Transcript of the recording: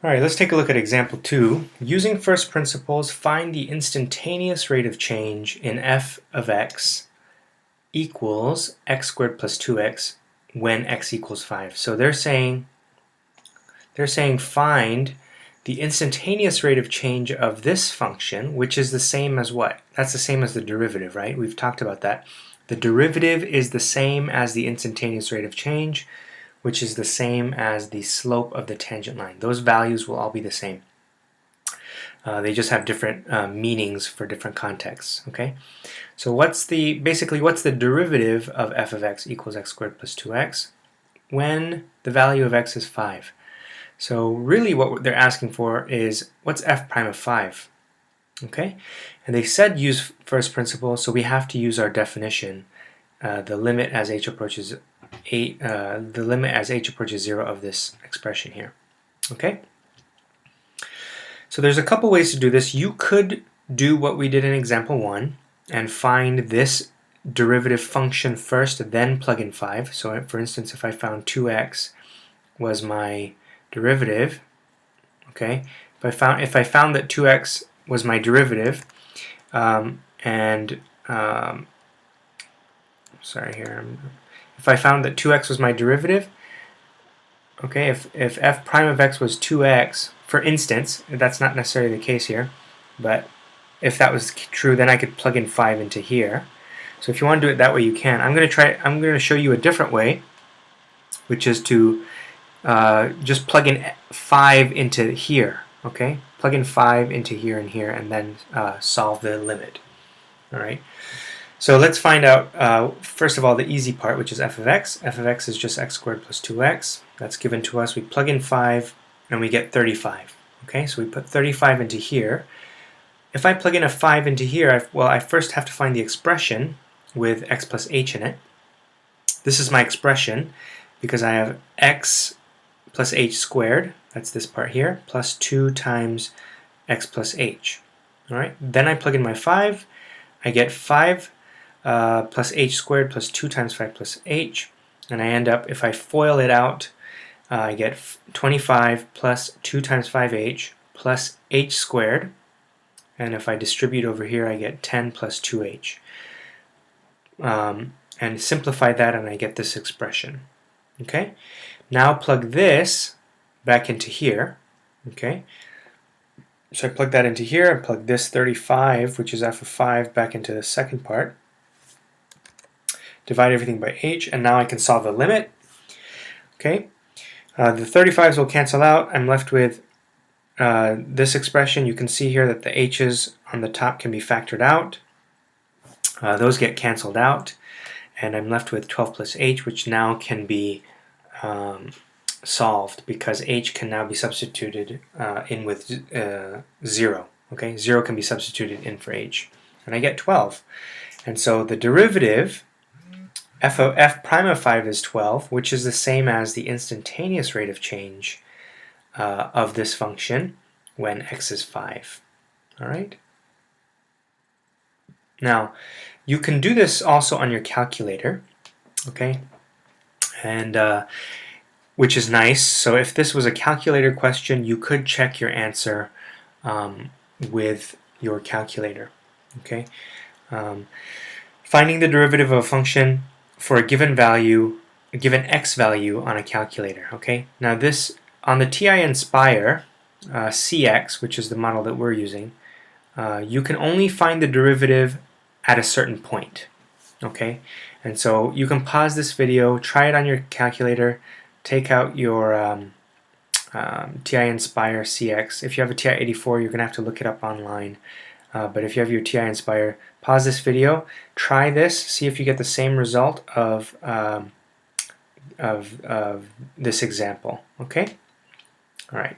All right, let's take a look at example 2. Using first principles, find the instantaneous rate of change in f of x equals x squared plus 2x when x equals 5. So they're saying find the instantaneous rate of change of this function, which is the same as what? That's the same as the derivative, right? We've talked about that. The derivative is the same as the instantaneous rate of change, which is the same as the slope of the tangent line. Those values will all be the same. They just have different meanings for different contexts. Okay, so basically what's the derivative of f of x equals x squared plus 2x when the value of x is 5? So really what they're asking for is what's f prime of 5? Okay, and they said use first principle, so we have to use our definition, the limit as h approaches 0 of this expression here. Okay, so there's a couple ways to do this. You could do what we did in example 1 and find this derivative function first, then plug in 5. So for instance, if I found 2x was my derivative, okay, if I found that 2x was my derivative, if I found that 2x was my derivative, okay, if f prime of x was 2x, for instance, that's not necessarily the case here, but if that was true, then I could plug in 5 into here. So if you want to do it that way, you can. I'm going to show you a different way, which is to just plug in 5 into here. Okay, plug in 5 into here and here, and then solve the limit. All right. So let's find out, first of all, the easy part, which is f of x. F of x is just x squared plus 2x. That's given to us. We plug in 5, and we get 35. Okay, so we put 35 into here. If I plug in a 5 into here, I first have to find the expression with x plus h in it. This is my expression because I have x plus h squared, that's this part here, plus 2 times x plus h. All right, then I plug in my 5. I get 5 plus h squared plus 2 times 5 plus h, and I end up, if I FOIL it out, I get 25 plus 2 times 5h plus h squared, and if I distribute over here I get 10 plus 2h. And simplify that and I get this expression. Okay, now plug this back into here. Okay, so I plug that into here and plug this 35, which is f of 5, back into the second part. Divide everything by h, and now I can solve the limit. Okay, the 35s will cancel out. I'm left with this expression. You can see here that the h's on the top can be factored out. Those get canceled out, and I'm left with 12 plus h, which now can be solved because h can now be substituted in with 0. Okay, 0 can be substituted in for h, and I get 12. And so the derivative f prime of 5 is 12, which is the same as the instantaneous rate of change of this function when x is 5. All right. Now, you can do this also on your calculator, okay, and which is nice. So if this was a calculator question, you could check your answer with your calculator, okay. Finding the derivative of a function for a given value, a given x value on a calculator, okay. Now this, on the TI Inspire CX, which is the model that we're using, you can only find the derivative at a certain point, okay. And so you can pause this video, try it on your calculator, take out your TI Inspire CX. If you have a TI 84, you're going to have to look it up online. But if you have your TI Inspire, pause this video, try this, see if you get the same result of this example. Okay? All right.